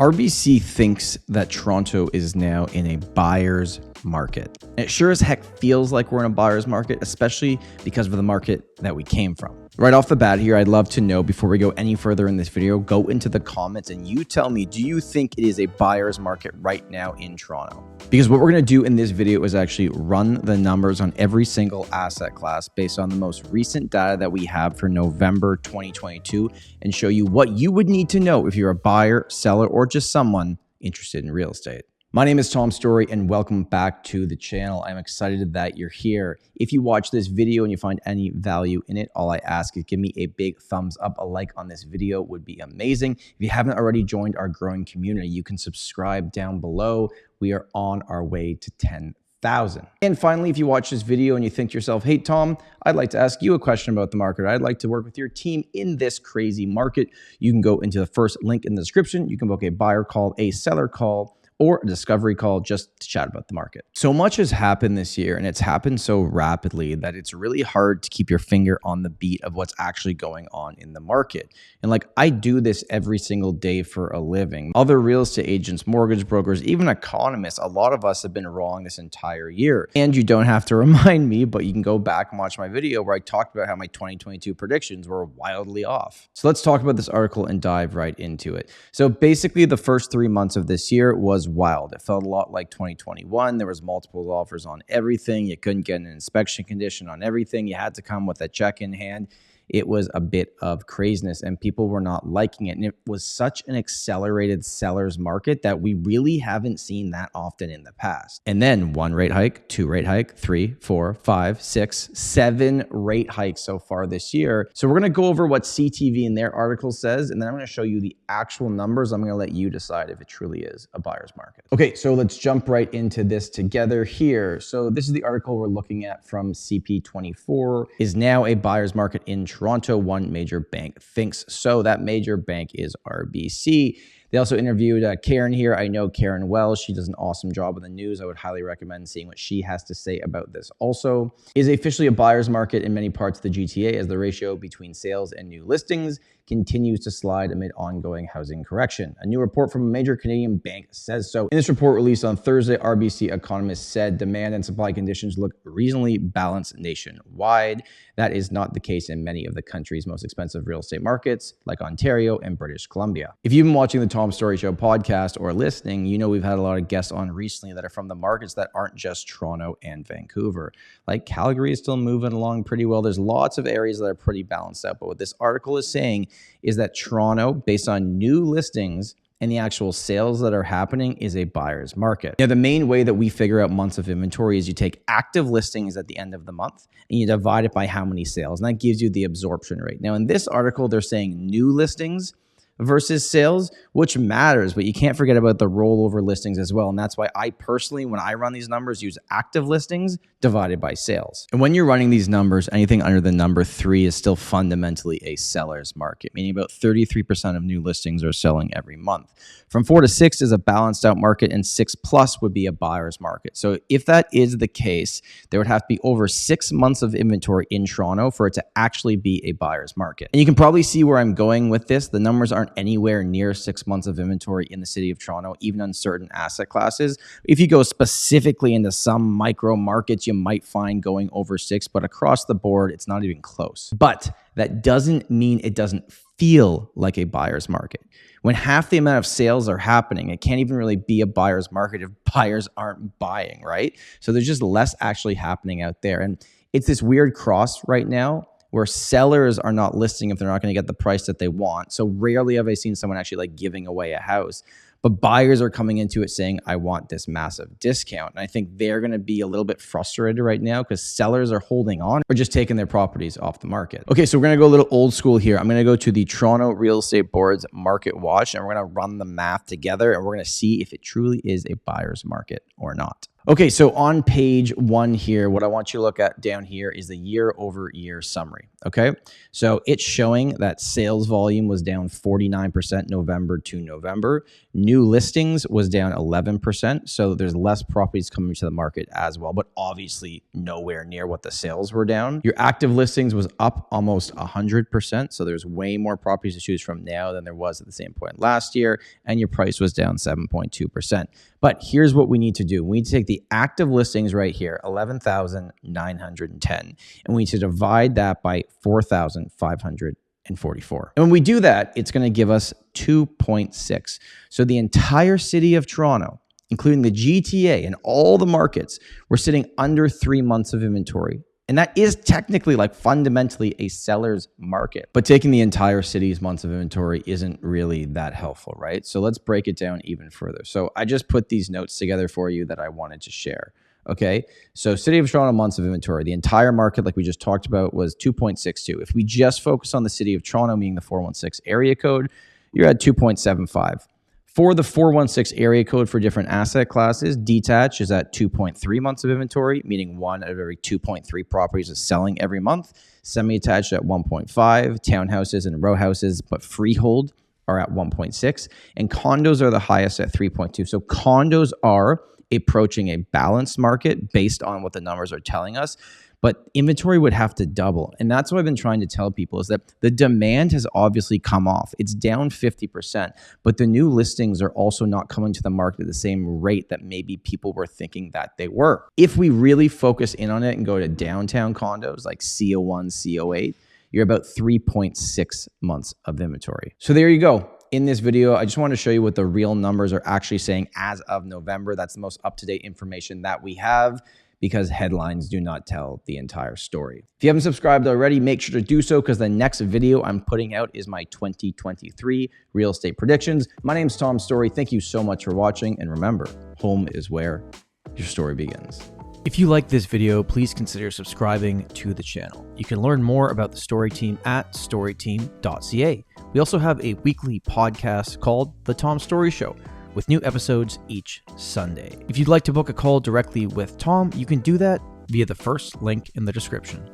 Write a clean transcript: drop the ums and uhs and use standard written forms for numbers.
RBC thinks that Toronto is now in a buyer's market. And it sure as heck feels like we're in a buyer's market, especially because of the market that we came from. Right off the bat here, I'd love to know, before we go any further in this video, go into the comments and you tell me, do you think it is a buyer's market right now in Toronto? Because what we're going to do in this video is actually run the numbers on every single asset class based on the most recent data that we have for November 2022 and show you what you would need to know if you're a buyer, seller, or just someone interested in real estate. My name is Tom Storey and welcome back to the channel. I'm excited that you're here. If you watch this video and you find any value in it, all I ask is give me a big thumbs up. A like on this video would be amazing. If you haven't already joined our growing community, you can subscribe down below. We are on our way to 10,000. And finally, if you watch this video and you think to yourself, hey, Tom, I'd like to ask you a question about the market. I'd like to work with your team in this crazy market. You can go into the first link in the description. You can book a buyer call, a seller call, or a discovery call just to chat about the market. So much has happened this year and it's happened so rapidly that it's really hard to keep your finger on the beat of what's actually going on in the market. And like, I do this every single day for a living. Other real estate agents, mortgage brokers, even economists, a lot of us have been wrong this entire year. And you don't have to remind me, but you can go back and watch my video where I talked about how my 2022 predictions were wildly off. So let's talk about this article and dive right into it. So basically the first 3 months of this year was wild. It felt a lot like 2021. There was multiple offers on everything. You couldn't get an inspection condition on everything. You had to come with a check in hand. It was a bit of craziness and people were not liking it. And it was such an accelerated seller's market that we really haven't seen that often in the past. And then 1 rate hike, 2 rate hike, 3, 4, 5, 6, 7 rate hikes so far this year. So we're going to go over what CTV in their article says, and then I'm going to show you the actual numbers. I'm going to let you decide if it truly is a buyer's market. Okay, so let's jump right into this together here. So this is the article we're looking at from CP24. Is now a buyer's market in Toronto, one major bank thinks so. That major bank is RBC. They also interviewed Karen here. I know Karen well. She does an awesome job with the news. I would highly recommend seeing what she has to say about this also. Is officially a buyer's market in many parts of the GTA as the ratio between sales and new listings continues to slide amid ongoing housing correction. A new report from a major Canadian bank says so. In this report released on Thursday, RBC economists said demand and supply conditions look reasonably balanced nationwide. That is not the case in many of the country's most expensive real estate markets, like Ontario and British Columbia. If you've been watching the Tom Storey Show podcast or listening, you know we've had a lot of guests on recently that are from the markets that aren't just Toronto and Vancouver. Like Calgary is still moving along pretty well. There's lots of areas that are pretty balanced out. But what this article is saying is that Toronto, based on new listings and the actual sales that are happening, is a buyer's market. Now, the main way that we figure out months of inventory is you take active listings at the end of the month and you divide it by how many sales, and that gives you the absorption rate. Now, in this article, they're saying new listings versus sales, which matters, but you can't forget about the rollover listings as well. And that's why I personally, when I run these numbers, use active listings divided by sales. And when you're running these numbers, anything under the number 3 is still fundamentally a seller's market, meaning about 33% of new listings are selling every month. From 4 to 6 is a balanced out market, and 6 plus would be a buyer's market. So if that is the case, there would have to be over 6 months of inventory in Toronto for it to actually be a buyer's market. And you can probably see where I'm going with this. The numbers aren't anywhere near 6 months of inventory in the city of Toronto, even on certain asset classes. If you go specifically into some micro markets, you might find going over 6, but across the board, it's not even close. But that doesn't mean it doesn't feel like a buyer's market. When half the amount of sales are happening, it can't even really be a buyer's market if buyers aren't buying, right? So there's just less actually happening out there. And it's this weird cross right now where sellers are not listing if they're not going to get the price that they want. So rarely have I seen someone actually like giving away a house. But buyers are coming into it saying, I want this massive discount. And I think they're going to be a little bit frustrated right now because sellers are holding on or just taking their properties off the market. Okay, so we're going to go a little old school here. I'm going to go to the Toronto Real Estate Board's Market Watch, and we're going to run the math together, and we're going to see if it truly is a buyer's market or not. Okay, so on page 1 here, what I want you to look at down here is the year-over-year summary. Okay. So it's showing that sales volume was down 49% November to November. New listings was down 11%. So there's less properties coming to the market as well, but obviously nowhere near what the sales were down. Your active listings was up almost 100%. So there's way more properties to choose from now than there was at the same point last year. And your price was down 7.2%. But here's what we need to do. We need to take the active listings right here, 11,910, and we need to divide that by 4,544. And when we do that, it's going to give us 2.6. So the entire city of Toronto, including the GTA and all the markets, we're sitting under 3 months of inventory. And that is technically, like, fundamentally a seller's market. But taking the entire city's months of inventory isn't really that helpful, right? So let's break it down even further. So I just put these notes together for you that I wanted to share. Okay, so City of Toronto months of inventory, the entire market, like we just talked about, was 2.62. If we just focus on the City of Toronto, meaning the 416 area code, you're at 2.75. For the 416 area code for different asset classes, detached is at 2.3 months of inventory, meaning 1 out of every 2.3 properties is selling every month. Semi-attached at 1.5, townhouses and row houses, but freehold are at 1.6, and condos are the highest at 3.2. So condos are approaching a balanced market based on what the numbers are telling us, but inventory would have to double. And that's what I've been trying to tell people, is that the demand has obviously come off. It's down 50%, but the new listings are also not coming to the market at the same rate that maybe people were thinking that they were. If we really focus in on it and go to downtown condos like CO1, CO8, you're about 3.6 months of inventory. So there you go. In this video, I just want to show you what the real numbers are actually saying as of November. That's the most up-to-date information that we have, because headlines do not tell the entire story. If you haven't subscribed already, make sure to do so, because the next video I'm putting out is my 2023 real estate predictions. My name's Tom Storey. Thank you so much for watching. And remember, home is where your story begins. If you like this video, please consider subscribing to the channel. You can learn more about the Storey Team at storeyteam.ca. We also have a weekly podcast called The Tom Storey Show, with new episodes each Sunday. If you'd like to book a call directly with Tom, you can do that via the first link in the description.